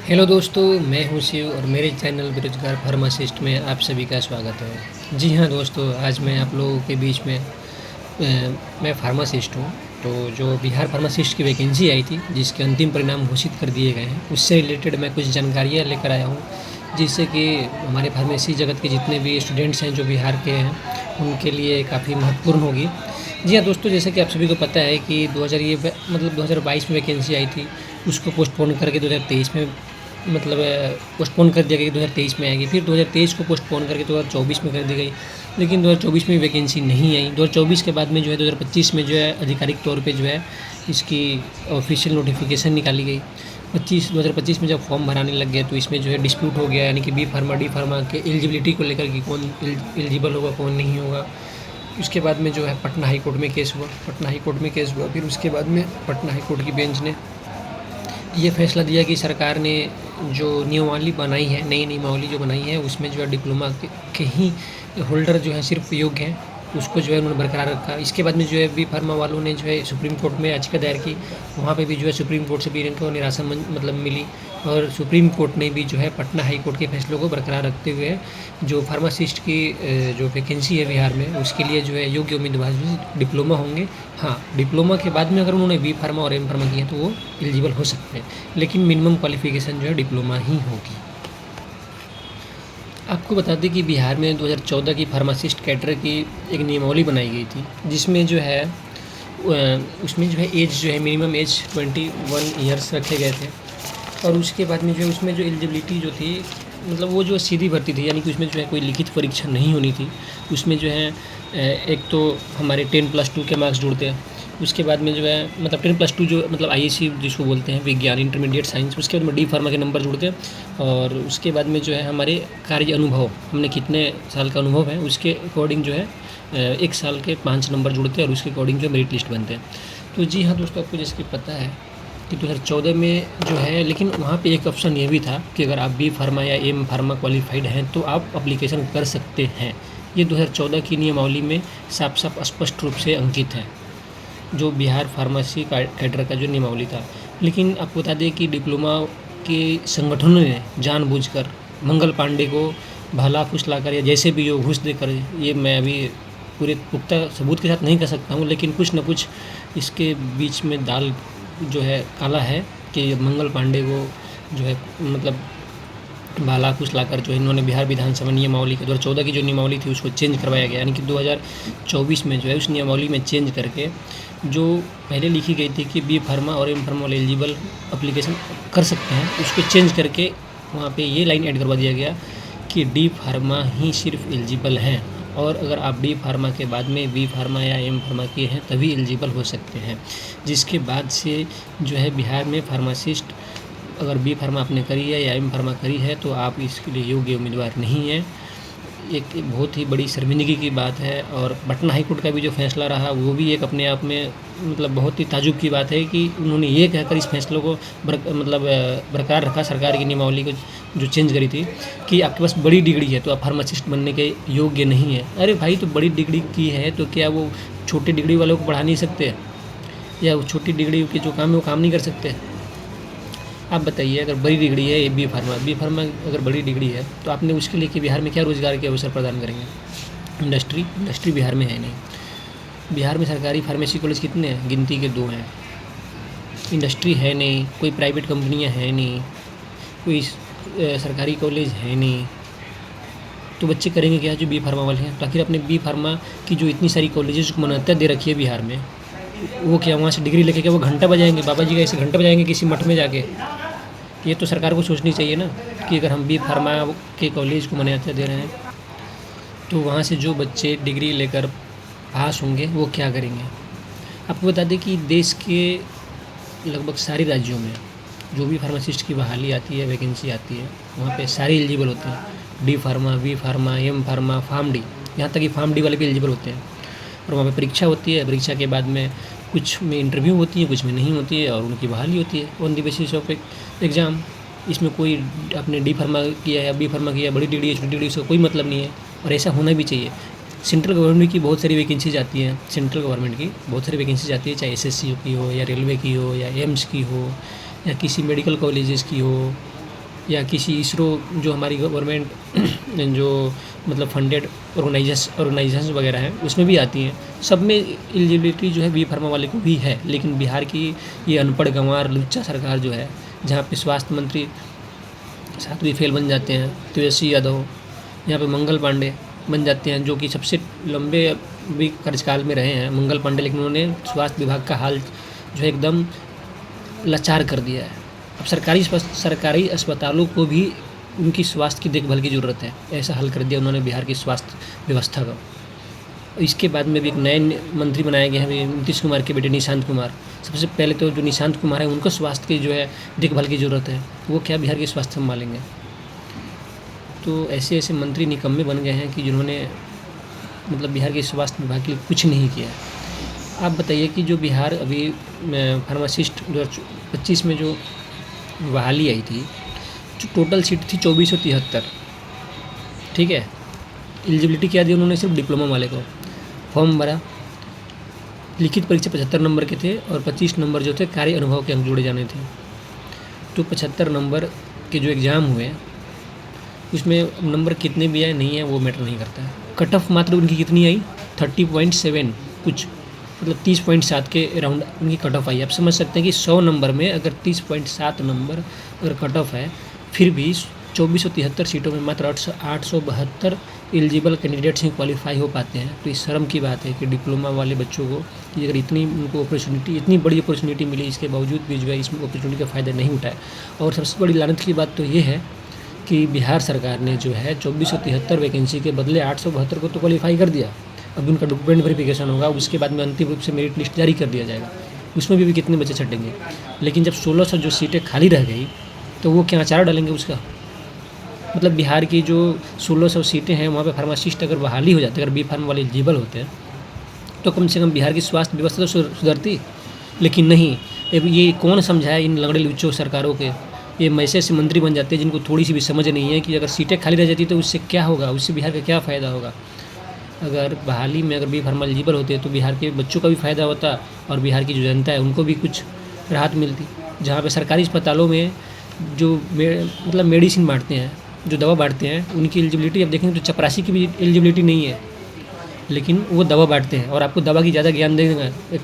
Hello दोस्तों, मैं हूं शिव और मेरे चैनल बेरोजगार फार्मासिस्ट में आप सभी का स्वागत है। जी हाँ दोस्तों, आज मैं आप लोगों के बीच में मैं फार्मासिस्ट हूं। तो जो बिहार फार्मासिस्ट की वैकेंसी आई थी, जिसके अंतिम परिणाम घोषित कर दिए गए हैं, उससे रिलेटेड मैं कुछ जानकारियाँ लेकर आया हूँ, जिससे कि हमारे फार्मेसी जगत के जितने भी स्टूडेंट्स हैं जो बिहार के हैं, उनके लिए काफ़ी महत्वपूर्ण होगी। जी हाँ दोस्तों, जैसे कि आप सभी को पता है कि 2022 में वैकेंसी आई थी, उसको पोस्टपोन करके 2023 में मतलब पोस्टपोन कर दिया गया कि 2023 में आएगी। फिर 2023 को पोस्टपोन करके 2024 में कर दी गई, लेकिन 2024 में वैकेंसी नहीं आई। 2024 के बाद में जो है 2025 में जो है आधिकारिक तौर पे जो है इसकी ऑफिशियल नोटिफिकेशन निकाली गई। 2025 में जब फॉर्म भराने लग गए तो इसमें जो है डिस्प्यूट हो गया, यानी कि बी फार्मा डी फार्मा के एलिजिबिलिटी को लेकर कि कौन एलिजिबल होगा कौन नहीं होगा। उसके बाद में जो है पटना हाई कोर्ट में केस हुआ। फिर उसके बाद में पटना हाई कोर्ट की बेंच ने ये फैसला दिया कि सरकार ने जो नियमावली बनाई है, नई नियमावली जो बनाई है, उसमें जो है डिप्लोमा के ही होल्डर जो है सिर्फ योग्य हैं, उसको जो है उन्होंने बरकरार रखा। इसके बाद में जो है बी फार्मा वालों ने जो है सुप्रीम कोर्ट में याचिका दायर की। वहाँ पे भी जो है सुप्रीम कोर्ट से भी इनको निराशा मतलब मिली, और सुप्रीम कोर्ट ने भी जो है पटना हाई कोर्ट के फैसलों को बरकरार रखते हुए जो फार्मासिस्ट की जो वैकेंसी है बिहार में, उसके लिए जो है योग्य उम्मीदवार डिप्लोमा होंगे। हाँ, डिप्लोमा के बाद में अगर उन्होंने बी फार्मा और एम फार्मा किया तो वो एलिजिबल हो सकते हैं, लेकिन मिनिमम क्वालिफिकेशन जो है डिप्लोमा ही होगी। आपको बता दें कि बिहार में 2014 की फार्मासिस्ट कैडर की एक नियमावली बनाई गई थी, जिसमें जो है उसमें जो है एज जो है मिनिमम एज 21 ईयर्स रखे गए थे। और उसके बाद में जो है उसमें जो एलिजिबिलिटी जो थी, मतलब वो जो सीधी भर्ती थी, यानी कि उसमें जो है कोई लिखित परीक्षा नहीं होनी थी। उसमें जो है एक तो हमारे 10+2 के मार्क्स जुड़ते हैं। उसके बाद में जो है मतलब 10+2 जो मतलब आईएससी जिसको बोलते हैं, विज्ञान इंटरमीडिएट साइंस। उसके बाद में डी फार्मा के नंबर जुड़ते हैं। और उसके बाद में जो है हमारे कार्य अनुभव, हमने कितने साल का अनुभव है उसके अकॉर्डिंग जो है 1 साल के 5 नंबर जुड़ते हैं, और उसके अकॉर्डिंग जो मेरिट लिस्ट बनते हैं। तो जी हाँ दोस्तों, आपको जैसे कि पता है कि 2014 में जो है, लेकिन वहाँ पे एक ऑप्शन ये भी था कि अगर आप बी फार्मा या एम फार्मा क्वालिफाइड हैं तो आप अप्लीकेशन कर सकते हैं। ये 2014 की नियमावली में साफ साफ स्पष्ट रूप से अंकित है, जो बिहार फार्मेसी कैडर का जो नियमावली था। लेकिन आपको बता दें कि डिप्लोमा के संगठनों ने जानबूझकर मंगल पांडे को भला फुसलाकर या जैसे भी हो घूस देकर, ये मैं अभी पूरे पुख्ता सबूत के साथ नहीं कह सकता हूँ, लेकिन कुछ न कुछ इसके बीच में दाल जो है काला है कि मंगल पांडे को जो है मतलब भाला फुसलाकर जो है इन्होंने बिहार विधानसभा नियमावली के 2014 की जो नियमावली थी उसको चेंज करवाया गया, यानी कि 2024 में जो है उस नियमावली में चेंज करके जो पहले लिखी गई थी कि बी फार्मा और एम फार्मा वाले एलिजिबल अप्लीकेशन कर सकते हैं, उसको चेंज करके वहाँ पे ये लाइन ऐड करवा दिया गया कि डी फार्मा ही सिर्फ एलिजिबल हैं, और अगर आप डी फार्मा के बाद में बी फार्मा या एम फार्मा किए हैं तभी एलिजिबल हो सकते हैं। जिसके बाद से जो है बिहार में फार्मासिस्ट अगर बी फार्मा आपने करी है या एम फार्मा करी है तो आप इसके लिए योग्य उम्मीदवार नहीं हैं। एक बहुत ही बड़ी शर्मिंदगी की बात है। और पटना हाई कोर्ट का भी जो फैसला रहा वो भी एक अपने आप में मतलब बहुत ही ताजुब की बात है कि उन्होंने ये कहकर इस फैसलों को बरकरार रखा, सरकार की नियमावली को जो चेंज करी थी, कि आपके पास बड़ी डिग्री है तो आप फार्मासिस्ट बनने के योग्य नहीं है। अरे भाई, तो बड़ी डिग्री की है तो क्या वो छोटी डिग्री वालों को पढ़ा नहीं सकते, या वो छोटी डिग्री के जो काम है वो काम नहीं कर सकते? आप बताइए, अगर बड़ी डिग्री है ये बी फार्मा अगर बड़ी डिग्री है तो आपने उसके लिए कि बिहार में क्या रोज़गार के अवसर प्रदान करेंगे? इंडस्ट्री बिहार में है नहीं। बिहार में सरकारी फार्मेसी कॉलेज कितने हैं? गिनती के 2 हैं। इंडस्ट्री है नहीं, कोई प्राइवेट कंपनियां हैं नहीं, कोई सरकारी कॉलेज है नहीं, तो बच्चे करेंगे क्या जो बी फार्मा वाले हैं? तो आखिर अपने बी फार्मा की जो इतनी सारी कॉलेजेस को मान्यता दे रखी है बिहार में, वो क्या वहाँ से डिग्री लेके क्या वो घंटा बजाएंगे? बाबा जी का ऐसे घंटा बजाएंगे किसी मठ में जाके? ये तो सरकार को सोचनी चाहिए ना कि अगर हम बी फार्मा के कॉलेज को मान्यता दे रहे हैं तो वहाँ से जो बच्चे डिग्री लेकर पास होंगे वो क्या करेंगे? आपको बता दें कि देश के लगभग सारे राज्यों में जो भी फार्मासिस्ट की बहाली आती है, वैकेंसी आती है, वहाँ पे सारे एलिजिबल होते हैं। D pharma, B pharma, M pharma, pharm D, यहाँ तक कि फार्म डी वाले भी एलिजिबल होते हैं। और वहाँ पे परीक्षा होती है, परीक्षा के बाद में कुछ में इंटरव्यू होती है, कुछ में नहीं होती है, और उनकी बहाली होती है on the basis of exam. इसमें कोई आपने डी फार्मा किया या बी फार्मा किया, बड़ी डिग्री छोटी डिग्री, उसका कोई मतलब नहीं है, और ऐसा होना भी चाहिए। सेंट्रल गवर्नमेंट की बहुत सारी वैकेंसीज आती हैं, चाहे एसएससी की हो या रेलवे की हो या एम्स की हो या किसी मेडिकल कॉलेजेस की हो या किसी इसरो जो हमारी गवर्नमेंट जो मतलब फंडेड ऑर्गेनाइजेशन वगैरह हैं उसमें भी आती हैं। सब में एलिजिबिलिटी जो है बी फार्मा वाले को भी है। लेकिन बिहार की ये अनपढ़ गंवार लुच्चा सरकार जो है, जहाँ पे स्वास्थ्य मंत्री 7वीं फेल बन जाते हैं तेजस्वी यादव, यहाँ पे मंगल पांडे बन जाते हैं जो कि सबसे लंबे भी कार्यकाल में रहे हैं मंगल पांडे, लेकिन उन्होंने स्वास्थ्य विभाग का हाल जो है एकदम लाचार कर दिया है। अब सरकारी अस्पतालों को भी उनकी स्वास्थ्य की देखभाल की ज़रूरत है, ऐसा हल कर दिया उन्होंने बिहार की स्वास्थ्य व्यवस्था का। इसके बाद में भी एक नए मंत्री बनाए गए हैं नीतीश कुमार के बेटे निशांत कुमार। सबसे पहले तो जो निशांत कुमार है उनको स्वास्थ्य की जो है देखभाल की ज़रूरत है, वो क्या बिहार के स्वास्थ्य संभालेंगे। तो ऐसे ऐसे मंत्री निकम्मे बन गए हैं कि जिन्होंने मतलब बिहार के स्वास्थ्य विभाग के लिए कुछ नहीं किया है। आप बताइए कि जो बिहार अभी फार्मासिस्ट 2025 में जो बहाली आई थी, जो टोटल सीट थी 2473, ठीक है। एलिजिबिलिटी क्या दी उन्होंने, सिर्फ डिप्लोमा वाले को फॉर्म भरा। लिखित परीक्षा 75 नंबर के थे और 25 नंबर जो थे कार्य अनुभव के अंक जोड़े जाने थे। तो 75 नंबर के जो एग्ज़ाम हुए उसमें नंबर कितने भी आए नहीं है वो मैटर नहीं करता है। कट ऑफ मात्र उनकी कितनी आई, 30.7 कुछ, मतलब 30.7 के अराउंड उनकी कट ऑफ आई। आप समझ सकते हैं कि 100 नंबर में अगर 30.7 नंबर अगर कट ऑफ है, फिर भी 2473 सीटों में मात्र 872 एलिजिबल कैंडिडेट्स ही क्वालिफाई हो पाते हैं। तो इस शर्म की बात है कि डिप्लोमा वाले बच्चों को कि अगर इतनी उनको अपॉर्चुनिटी, इतनी बड़ी अपॉर्चुनिटी मिली, इसके बावजूद भी जो है इस अपॉर्चुनिटी का फ़ायदा नहीं उठाया। और सबसे बड़ी लानत की बात तो ये है कि बिहार सरकार ने जो है 2473 वैकेंसी के बदले 872 को तो क्वालिफाई कर दिया। अब उनका डॉक्यूमेंट वेरिफिकेशन होगा, उसके बाद में अंतिम रूप से मेरिट लिस्ट जारी कर दिया जाएगा, उसमें भी कितने बच्चे छटेंगे। लेकिन जब 1600 जो सीटें खाली रह गई तो वो क्या अचार डालेंगे उसका। मतलब बिहार की जो 1600 सीटें हैं वहाँ पे फार्मासिस्ट अगर बहाली हो जाते, अगर बी फार्म वाले एलिजिबल होते हैं तो कम से कम बिहार की स्वास्थ्य व्यवस्था तो सुधरती। लेकिन नहीं, ये कौन समझाए इन लंगड़े लुच्चों सरकारों के। ये ऐसे ऐसे मंत्री बन जाते हैं जिनको थोड़ी सी भी समझ नहीं है कि अगर सीटें खाली रह जाती तो उससे क्या होगा, उससे बिहार का क्या फ़ायदा होगा। अगर बहाली में अगर बी फार्मा एलिजिबल होते तो बिहार के बच्चों का भी फ़ायदा होता और बिहार की जो जनता है उनको भी कुछ राहत मिलती। जहाँ पे सरकारी अस्पतालों में जो मतलब मेडिसिन बांटते हैं, जो दवा बांटते हैं, उनकी एलिजिबिलिटी अब देखेंगे तो चपरासी की भी एलिजिबिलिटी नहीं है, लेकिन वो दवा बांटते हैं और आपको दवा की ज़्यादा ज्ञान देंगे एक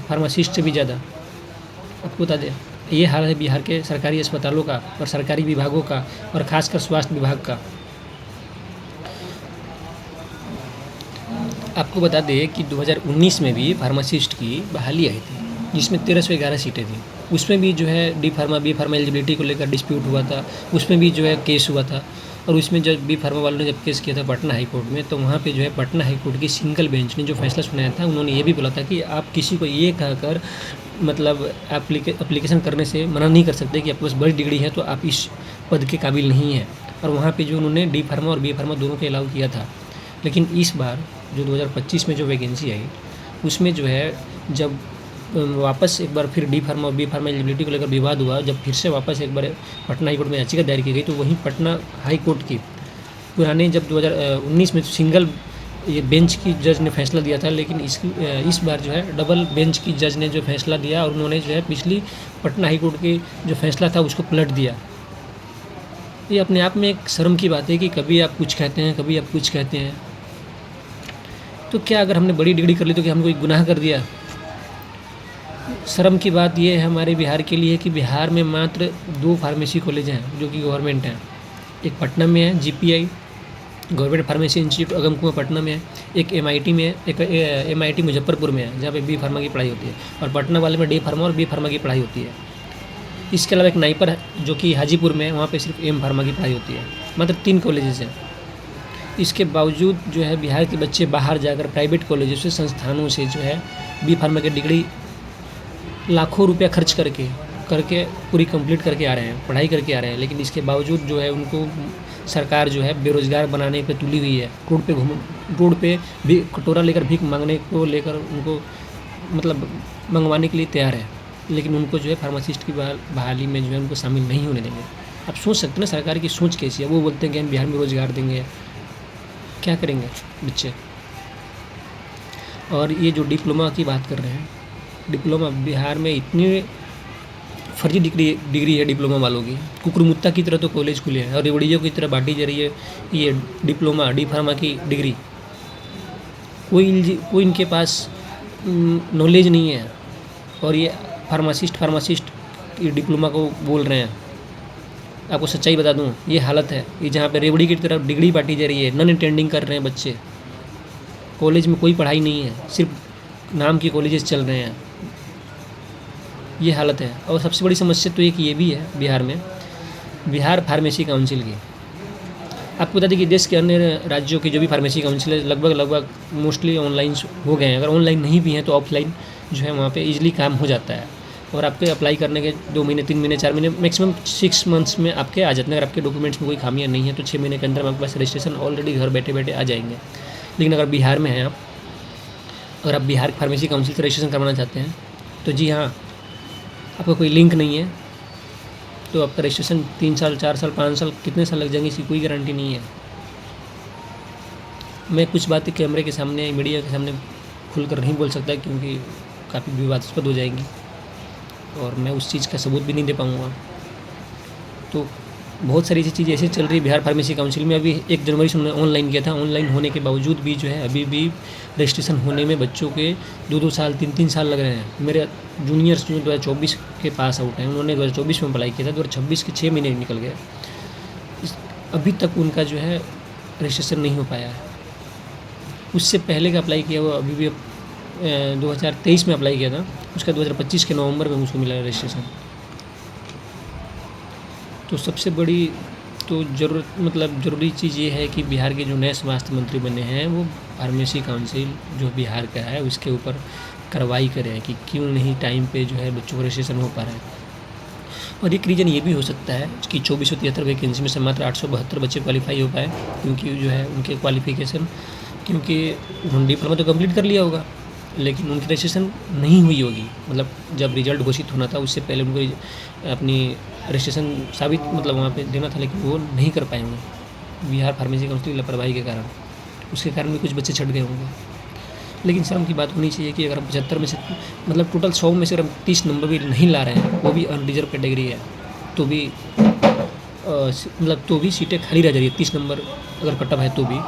फार्मासिस्ट से भी ज़्यादा। आपको बता दें, ये हाल है बिहार के सरकारी अस्पतालों का और सरकारी विभागों का और ख़ासकर स्वास्थ्य विभाग का। आपको बता दें कि 2019 में भी फार्मासिस्ट की बहाली आई थी जिसमें 1311 सीटें थी। उसमें भी जो है बी फार्मा एलिजिबिलिटी को लेकर डिस्प्यूट हुआ था, उसमें भी जो है केस हुआ था। और उसमें जब बी फार्मा वालों ने जब केस किया था पटना हाई कोर्ट में, तो वहाँ पे जो है पटना हाई कोर्ट की सिंगल बेंच ने जो फैसला सुनाया था, उन्होंने ये भी बोला था कि आप किसी को ये कहकर मतलब एप्लीकेशन करने से मना नहीं कर सकते कि आपके पास बड़ी डिग्री है तो आप इस पद के काबिल नहीं हैं। और वहाँ पे जो उन्होंने डी फार्मा और बी फार्मा दोनों को अलाउ किया था। लेकिन इस बार जो 2025 में जो वैकेंसी आई उसमें जो है जब वापस एक बार फिर डी फार्मा और बी फार्मा एलिजिबिलिटी को लेकर विवाद हुआ, जब फिर से वापस एक बार पटना हाई कोर्ट में याचिका दायर की गई, तो वहीं पटना हाई कोर्ट की पुराने जब 2019 में सिंगल ये बेंच की जज ने फैसला दिया था, लेकिन इस बार जो है डबल बेंच की जज ने जो फैसला दिया और उन्होंने जो है पिछली पटना हाई कोर्ट की जो फैसला था उसको पलट दिया। ये अपने आप में एक शर्म की बात है कि कभी आप कुछ कहते हैं, कभी आप कुछ कहते हैं। तो क्या अगर हमने बड़ी डिग्री कर ली तो क्या हमने कोई गुनाह कर दिया। शर्म की बात यह है हमारे बिहार के लिए कि बिहार में मात्र 2 फार्मेसी कॉलेज हैं जो कि गवर्नमेंट हैं। एक पटना में है GPI government pharmacy institute Agamkuan Patna में है, एक MIT में है, एक MIT मुजफ्फरपुर में है जहाँ पे बी फार्मा की पढ़ाई होती है, और पटना वाले में डी फार्मा और बी फार्मा की पढ़ाई होती है। इसके अलावा एक नाइपर है जो कि हाजीपुर में है, वहाँ पे सिर्फ एम फार्मा की पढ़ाई होती है। मात्र 3 कॉलेजेस हैं। इसके बावजूद जो है बिहार के बच्चे बाहर जाकर प्राइवेट कॉलेजों से, संस्थानों से जो है बी फार्मा की डिग्री लाखों रुपया खर्च करके पूरी कंप्लीट करके आ रहे हैं, पढ़ाई करके आ रहे हैं। लेकिन इसके बावजूद जो है उनको सरकार जो है बेरोज़गार बनाने पे तुली हुई है। रोड पे भी कटोरा लेकर भीख मांगने को लेकर उनको मतलब मंगवाने के लिए तैयार है, लेकिन उनको जो है फार्मासिस्ट की बहाली में जो है उनको शामिल नहीं होने देंगे। आप सोच सकते हैं ना सरकार की सोच कैसी है। वो बोलते हैं कि हम बिहार में रोज़गार देंगे, क्या करेंगे बच्चे। और ये जो डिप्लोमा की बात कर रहे हैं, डिप्लोमा बिहार में इतनी फर्जी डिग्री है डिप्लोमा वालों की। कुकुरमुत्ता की तरह तो कॉलेज खुले हैं और रेवड़ियों की तरह बांटी जा रही है ये डिप्लोमा डी फार्मा की डिग्री। कोई इनके पास नॉलेज नहीं है और ये फार्मासिस्ट ये डिप्लोमा को बोल रहे हैं। आपको सच्चाई बता दूं, ये हालत है ये जहाँ पे रेवड़ी की तरफ डिग्री बांटी जा रही है, नॉन अटेंडिंग कर रहे हैं बच्चे। कॉलेज में कोई पढ़ाई नहीं है, सिर्फ नाम की कॉलेजेस चल रहे हैं। ये हालत है। और सबसे बड़ी समस्या तो एक ये भी है बिहार में, बिहार फार्मेसी काउंसिल की। आपको बता दें कि देश के अन्य राज्यों की जो भी फार्मेसी काउंसिल है लगभग मोस्टली ऑनलाइन हो गए हैं। अगर ऑनलाइन नहीं भी हैं तो ऑफलाइन जो है वहाँ पे इजीली काम हो जाता है और आपके अप्लाई करने के 2 महीने 3 महीने 4 महीने मैक्सिमम 6 मंथ्स में आपके आ जाते हैं। अगर आपके डॉक्यूमेंट्स में कोई खामियां नहीं है तो 6 महीने के अंदर आपके पास रजिस्ट्रेशन ऑलरेडी घर बैठे बैठे आ जाएंगे। लेकिन अगर बिहार में हैं आप, अगर आप बिहार फार्मेसी काउंसिल से रजिस्ट्रेशन करवाना चाहते हैं तो जी हाँ, आपका कोई लिंक नहीं है तो आपका रजिस्ट्रेशन 3 साल 4 साल 5 साल कितने साल लग जाएंगे इसकी कोई गारंटी नहीं है। मैं कुछ बातें कैमरे के सामने मीडिया के सामने खुलकर नहीं बोल सकता क्योंकि काफ़ी विवादास्पद हो जाएंगी और मैं उस चीज़ का सबूत भी नहीं दे पाऊँगा। तो बहुत सारी चीज़ें ऐसे चल रही है बिहार फार्मेसी काउंसिल में। अभी 1 जनवरी से उन्होंने ऑनलाइन किया था। ऑनलाइन होने के बावजूद भी जो है अभी भी रजिस्ट्रेशन होने में बच्चों के 2-2 साल 3-3 साल लग रहे हैं। मेरे जूनियर्स जो 2024 के पास आउट हैं उन्होंने 2024 में अप्लाई किया था, 2026 के 6 महीने निकल गए, अभी तक उनका जो है रजिस्ट्रेशन नहीं हो पाया है। उससे पहले का अप्लाई किया हुआ अभी भी 2023 में अप्लाई किया था, उसका 2025 के नवंबर में मुझको मिला रजिस्ट्रेशन। तो सबसे बड़ी तो ज़रूरी चीज़ ये है कि बिहार के जो नए स्वास्थ्य मंत्री बने हैं वो फार्मेसी काउंसिल जो बिहार का है उसके ऊपर कार्रवाई करें कि क्यों नहीं टाइम पे जो है बच्चों का रजिस्ट्रेशन हो पा रहा है। और एक रीज़न ये भी हो सकता है कि 2473 वैकेंसी में से मात्र 872 बच्चे क्वालिफाई हो पाए क्योंकि जो है उनके क्वालिफिकेशन, क्योंकि उन्होंने डिप्लोमा तो कंप्लीट कर लिया होगा लेकिन उनकी रजिस्ट्रेशन नहीं हुई होगी। मतलब जब रिजल्ट घोषित होना था उससे पहले उनको अपनी रजिस्ट्रेशन साबित वहाँ पे देना था, लेकिन वो नहीं कर पाए होंगे बिहार फार्मेसी काउंसिल की लापरवाही के कारण। उसके कारण भी कुछ बच्चे छट गए होंगे। लेकिन शर्म की बात होनी चाहिए कि अगर हम 75 में से टोटल 100 में से अगर हम 30 नंबर भी नहीं ला रहे हैं, वो भी अनरिजर्व कैटेगरी है, तो भी तो भी सीटें खाली रह जा रही है। 30 नंबर अगर कटअप है तो भी,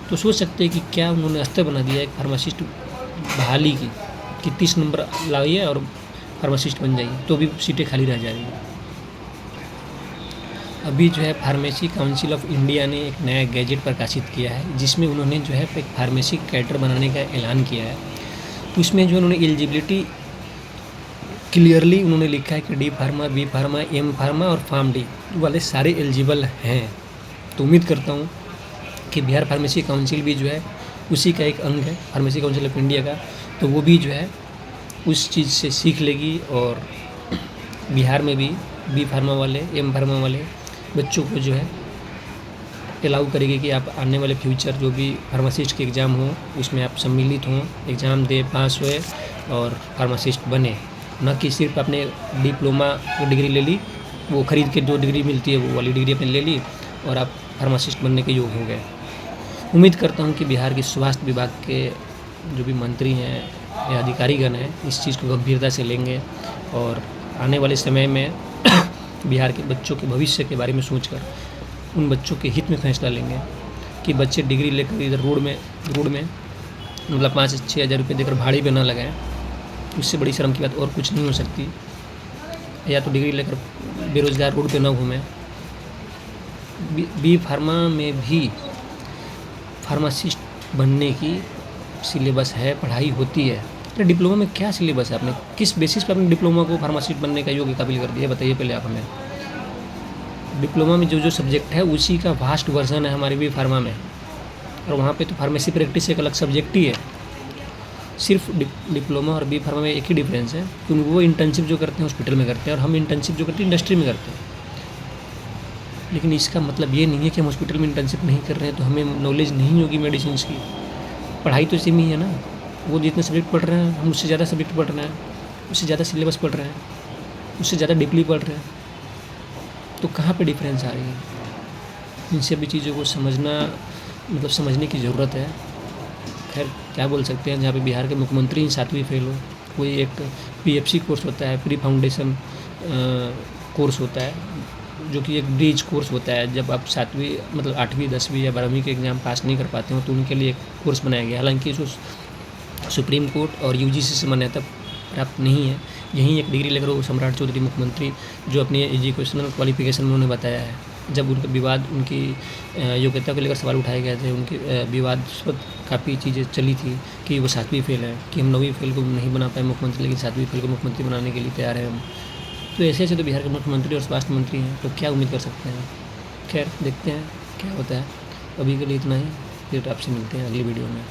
तो सोच सकते हैं कि क्या उन्होंने अस्तर बना दिया एक फार्मासिस्ट बहाली की कि 30 नंबर लाइए और फार्मासिस्ट बन जाइए, तो भी सीटें खाली रह जा रही हैं। अभी जो है फार्मेसी काउंसिल ऑफ इंडिया ने एक नया गैजेट प्रकाशित किया है जिसमें उन्होंने जो है एक फार्मेसी कैडर बनाने का ऐलान किया है। उसमें जो उन्होंने एलिजिबिलिटी क्लियरली उन्होंने लिखा है कि D pharma, B pharma, M pharma और फार्म डी वाले सारे एलिजिबल हैं। तो उम्मीद करता हूँ कि बिहार फार्मेसी काउंसिल भी जो है उसी का एक अंग है फार्मेसी काउंसिल ऑफ इंडिया का, तो वो भी जो है उस चीज़ से सीख लेगी और बिहार में भी बी फार्मा वाले, एम फार्मा वाले बच्चों को जो है अलाउ करेगी कि आप आने वाले फ्यूचर जो भी फार्मासिस्ट के एग्ज़ाम हो उसमें आप सम्मिलित हों, एग्ज़ाम दे, पास हुए और फार्मासिस्ट बने, न कि सिर्फ आपने डिप्लोमा की डिग्री ले ली, वो ख़रीद के जो डिग्री मिलती है वो वाली डिग्री आपने ले ली और आप फार्मासिस्ट बनने के योग्य हो गए। उम्मीद करता हूँ कि बिहार के स्वास्थ्य विभाग के जो भी मंत्री हैं या अधिकारीगण हैं इस चीज़ को गंभीरता से लेंगे और आने वाले समय में बिहार के बच्चों के भविष्य के बारे में सोचकर उन बच्चों के हित में फैसला लेंगे कि बच्चे डिग्री लेकर इधर रोड में 5-6 हज़ार रुपये देकर भाड़े पे ना लगाएं। उससे बड़ी शर्म की बात और कुछ नहीं हो सकती। या तो डिग्री लेकर बेरोज़गार रोड पे ना घूमें। बी फार्मा में भी फार्मासिस्ट बनने की सिलेबस है, पढ़ाई होती है। तो डिप्लोमा में क्या सिलेबस है? आपने किस बेसिस पर अपने डिप्लोमा को फार्मासिस्ट बनने का योग्य काबिल कर दिया, बताइए पहले आप हमें। डिप्लोमा में जो सब्जेक्ट है उसी का वास्ट वर्जन है हमारे बी फार्मा में, और वहाँ पे तो फार्मेसी प्रैक्टिस एक अलग सब्जेक्ट ही है। सिर्फ डिप्लोमा और बी फार्मा में एक ही डिफरेंस है कि वो इंटर्नशिप जो करते हैं हॉस्पिटल में करते हैं और हम इंटर्नशिप जो करते हैं इंडस्ट्री में करते हैं। लेकिन इसका मतलब ये नहीं है कि हम हॉस्पिटल में इंटर्नशिप नहीं कर रहे हैं तो हमें नॉलेज नहीं होगी मेडिसिन की। पढ़ाई तो सेम ही है ना, वो जितने सब्जेक्ट पढ़ रहे हैं हम उससे ज़्यादा सब्जेक्ट पढ़ रहे हैं, उससे ज़्यादा सिलेबस पढ़ रहे हैं, उससे ज़्यादा डीपली पढ़ रहे हैं। तो कहाँ पे डिफरेंस आ रही है? इन सभी चीज़ों को समझने की ज़रूरत है। खैर क्या बोल सकते हैं, जहाँ पे बिहार के मुख्यमंत्री 7वीं फेल हो, कोई एक PFC कोर्स होता है, प्री फाउंडेशन कोर्स होता है, जो कि एक ब्रिज कोर्स होता है। जब आप 7वीं मतलब 8वीं 10वीं या 12वीं के एग्ज़ाम पास नहीं कर पाते हो तो उनके लिए एक कोर्स बनाया गया। हालाँकि इसको सुप्रीम कोर्ट और यूजीसी से मान्यता प्राप्त नहीं है। यहीं एक डिग्री लेकर वो सम्राट चौधरी मुख्यमंत्री जो अपनी एजुकेशनल क्वालिफिकेशन में उन्होंने बताया है, जब उनका विवाद उनकी योग्यता को लेकर सवाल उठाए गए थे, उनके विवादास्पद काफ़ी चीज़ें चली थी कि वो 7वीं फेल है, कि हम 9वीं फेल को नहीं बना पाए मुख्यमंत्री, लेकिन 7वीं फेल को मुख्यमंत्री बनाने के लिए तैयार हैं हम। तो ऐसे ऐसे तो बिहार के मुख्यमंत्री और स्वास्थ्य मंत्री हैं, तो क्या उम्मीद कर सकते हैं। खैर देखते हैं क्या होता है। अभी के लिए इतना ही, फिर आपसे मिलते हैं अगली वीडियो में।